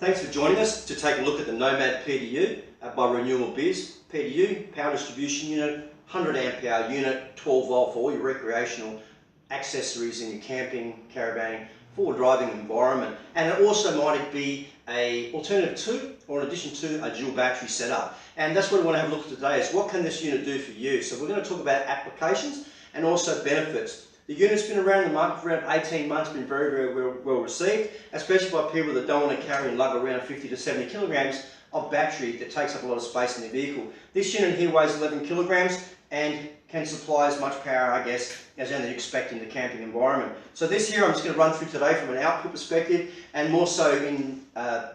Thanks for joining us to take a look at the Nomad PDU by Renewable Biz. PDU, power distribution unit, 100 amp hour unit, 12 volt for all your recreational accessories in your camping, caravanning, forward driving environment. And it also might be an alternative to, or in addition to, a dual battery setup. And that's what we want to have a look at today, is what can this unit do for you? So we're going to talk about applications and also benefits. The unit's been around in the market for around 18 months, been very well received, especially by people that don't want to carry and lug around 50 to 70 kilograms of battery that takes up a lot of space in their vehicle. This unit here weighs 11 kilograms and can supply as much power, I guess, as you expect in the camping environment. So this here I'm just going to run through today from an output perspective, and more so in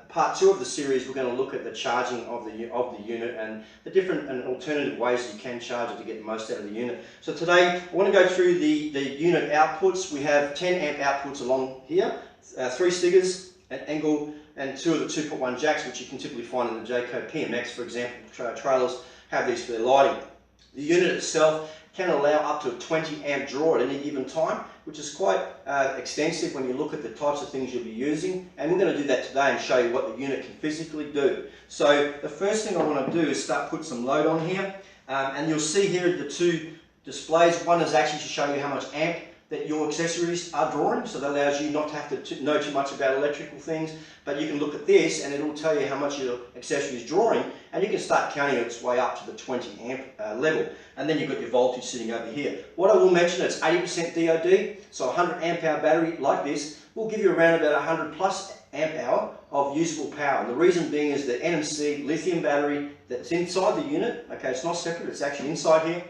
part 2 of the series we're going to look at the charging of the unit and the different and alternative ways you can charge it to get the most out of the unit. So today I want to go through the unit outputs. We have 10 amp outputs along here, 3 stickers at angle, and 2 of the 2.1 jacks, which you can typically find in the Jayco PMX, for example. Trailers have these for their lighting. The unit itself can allow up to a 20 amp draw at any given time, which is quite extensive when you look at the types of things you'll be using, and we're going to do that today and show you what the unit can physically do. So the first thing I want to do is start put some load on here, and you'll see here the 2 displays. One is actually to show you how much amp that your accessories are drawing, so that allows you not to have to know too much about electrical things, but you can look at this and it will tell you how much your accessory is drawing, and you can start counting its way up to the 20 amp level. And then you've got your voltage sitting over here. What I will mention, it's 80% DOD, so a 100 amp hour battery like this will give you around about 100 plus amp hour of usable power. And the reason being is the NMC lithium battery that's inside the unit, okay, it's not separate, it's actually inside here,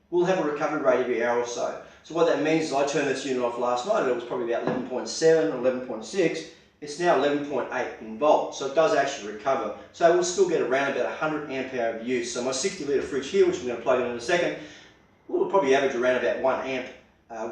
will have a recovery rate every hour or so. So what that means is I turned this unit off last night and it was probably about 11.7 or 11.6. It's now 11.8 in volt, so it does actually recover. So we'll still get around about 100 amp hour of use. So my 60 litre fridge here, which I'm going to plug in a second, will probably average around about 1 amp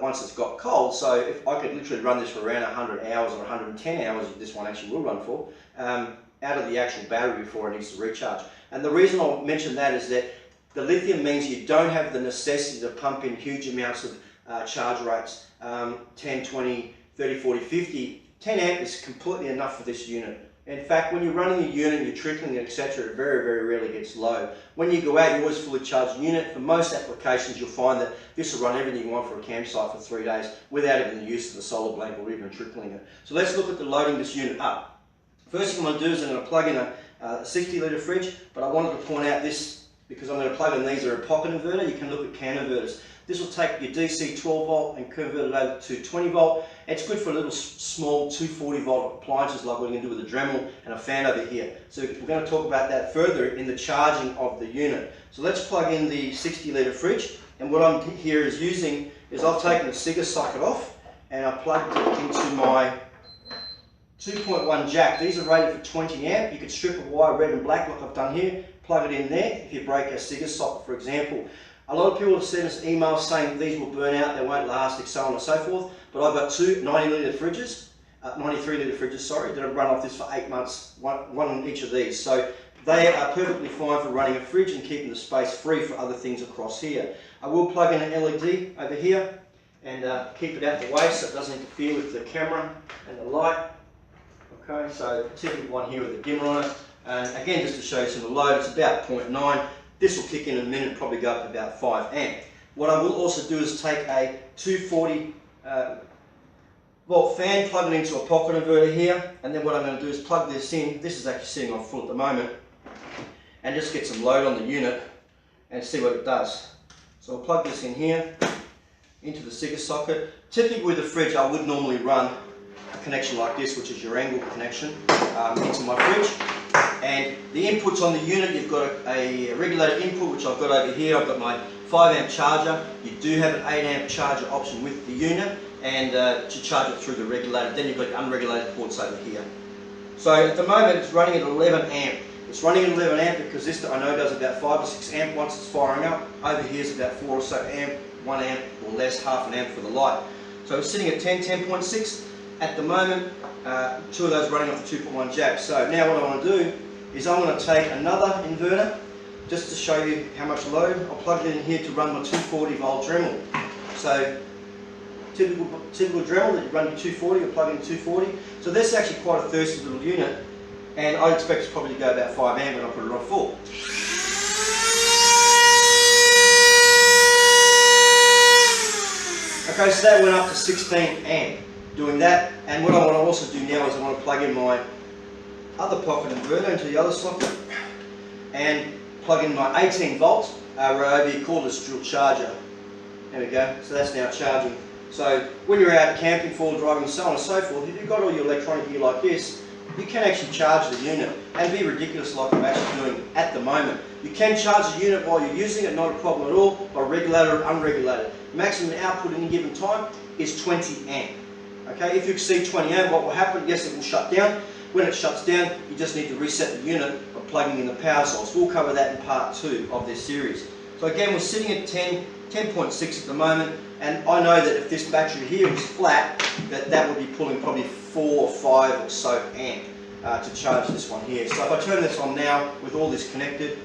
once it's got cold. So if I could literally run this for around 100 hours or 110 hours, this one actually will run for, out of the actual battery before it needs to recharge. And the reason I'll mention that is that the lithium means you don't have the necessity to pump in huge amounts of charge rates, 10, 20, 30, 40, 50. 10 amp is completely enough for this unit. In fact, when you're running a unit, you're trickling it, etc., it very rarely gets low. When you go out, you always fully charge the unit. For most applications, you'll find that this will run everything you want for a campsite for 3 days without even the use of the solar blanket or even trickling it. So let's look at the loading this unit up. First thing I'm going to do is I'm going to plug in a 60 litre fridge, but I wanted to point out this because I'm going to plug in these are a pocket inverter. You can look at CAN inverters. This will take your DC 12 volt and convert it over to 20 volt. It's good for little small 240 volt appliances like we're going to do with a Dremel and a fan over here. So we're going to talk about that further in the charging of the unit. So let's plug in the 60 litre fridge, and what I'm here is using is I've taken the Sigma socket off and I've plugged it into my 2.1 jack. These are rated for 20 amp. You could strip a wire red and black like I've done here, plug it in there if you break a Sigma socket, for example. A lot of people have sent us emails saying these will burn out, they won't last, so on and so forth. But I've got 2 90 litre fridges, 93 litre fridges, sorry, that have run off this for 8 months, one on each of these. So they are perfectly fine for running a fridge and keeping the space free for other things across here. I will plug in an LED over here and keep it out of the way so it doesn't interfere with the camera and the light. Okay, so typical one here with a dimmer on it. And again, just to show you some of the load, it's about 0.9. This will kick in a minute and probably go up to about 5 amp. What I will also do is take a 240 volt fan, plug it into a pocket inverter here, and then what I'm going to do is plug this in. This is actually sitting on full at the moment, and just get some load on the unit and see what it does. So I'll plug this in here into the Sigma socket. Typically with the fridge I would normally run a connection like this, which is your angle connection, into my fridge. And the inputs on the unit, you've got a regulator input, which I've got over here. I've got my 5 amp charger. You do have an 8 amp charger option with the unit, and to charge it through the regulator. Then you've got your unregulated ports over here. So at the moment it's running at 11 amp. It's running at 11 amp because this I know does about 5 or 6 amp once it's firing up. Over here is about 4 or so amp, 1 amp or less, half an amp for the light. So it's sitting at 10.6 at the moment. 2 of those running off the 2.1 jack. So now what I want to do is I'm going to take another inverter just to show you how much load. I'll plug it in here to run my 240 volt Dremel. So typical Dremel that you run your 240, you plug in 240. So this is actually quite a thirsty little unit. and I expect it's probably to go about 5 amp when I put it on full. Okay, so that went up to 16 amp doing that, and what I want to also do now is I want to plug in my other pocket inverter into the other socket and plug in my 18 volt Ryobi cordless dual charger. There we go, so that's now charging. So when you're out camping, four-wheel driving, so on and so forth, if you've got all your electronic gear like this, you can actually charge the unit and be ridiculous like I'm actually doing at the moment. You can charge the unit while you're using it, not a problem at all, by regulated or unregulated. Maximum output at any given time is 20 amp. Okay, if you exceed 20 amp, what will happen? Yes, it will shut down. When it shuts down, you just need to reset the unit by plugging in the power source. We'll cover that in part 2 of this series. So again, we're sitting at 10.6 at the moment, and I know that if this battery here is flat, that would be pulling probably 4 or 5 or so amp to charge this one here. So if I turn this on now with all this connected,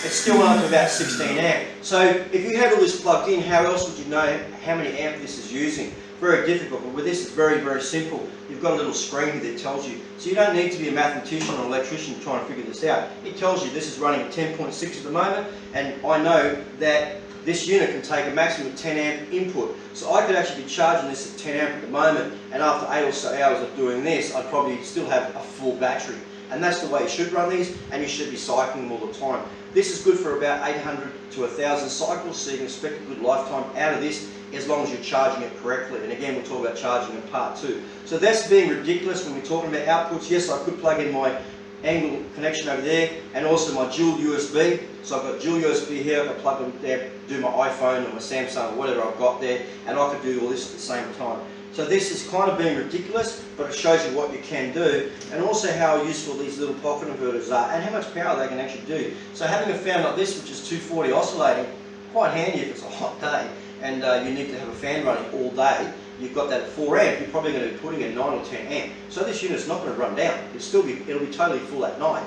it's still went up to about 16 amp. So if you had all this plugged in, how else would you know how many amp this is using? Very difficult, but with this it's very, very simple. You've got a little screen here that tells you. So you don't need to be a mathematician or electrician trying to figure this out. It tells you this is running at 10.6 at the moment, and I know that this unit can take a maximum of 10 amp input. So I could actually be charging this at 10 amp at the moment, and after 8 or so hours of doing this, I'd probably still have a full battery. And that's the way you should run these, and you should be cycling them all the time. This is good for about 800 to 1,000 cycles, so you can expect a good lifetime out of this as long as you're charging it correctly. And again, we'll talk about charging in part 2. So that's being ridiculous when we're talking about outputs. Yes, I could plug in my angle connection over there and also my dual USB. So I've got dual USB here, I can plug them there, do my iPhone or my Samsung or whatever I've got there, and I could do all this at the same time. So this is kind of being ridiculous, but it shows you what you can do, and also how useful these little pocket inverters are and how much power they can actually do. So having a fan like this, which is 240 oscillating, quite handy if it's a hot day and you need to have a fan running all day. You've got that at 4 amp, you're probably going to be putting in 9 or 10 amp. So this unit's not going to run down. It'll be totally full at night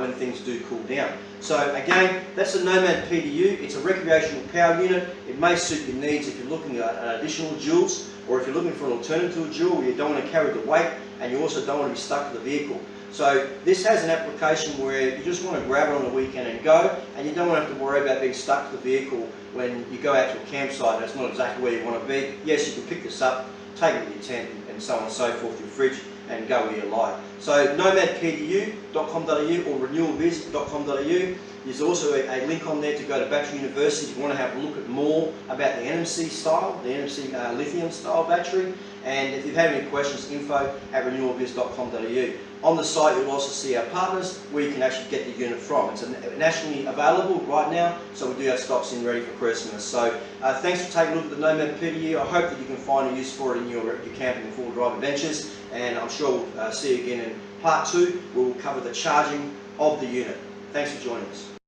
when things do cool down. So again, that's a Nomad PDU. It's a recreational power unit. It may suit your needs if you're looking at additional joules, or if you're looking for an alternative to a joule where you don't want to carry the weight and you also don't want to be stuck to the vehicle. So this has an application where you just want to grab it on the weekend and go, and you don't want to have to worry about being stuck to the vehicle when you go out to a campsite and it's not exactly where you want to be. Yes, you can pick this up, take it to your tent and so on and so forth, your fridge, and go where you like. So nomadpdu.com.au or renewalbiz.com.au. There's also a link on there to go to Battery University if you want to have a look at more about the NMC style, the NMC Lithium style battery. And if you have any questions, info@renewalbiz.com.au. On the site you'll also see our partners where you can actually get the unit from. It's nationally available right now, so we do have stocks in ready for Christmas. So thanks for taking a look at the Nomad PDU. I hope that you can find a use for it in your camping and four-wheel drive adventures, and I'm sure we'll see you again in part 2 where we'll cover the charging of the unit. Thanks for joining us.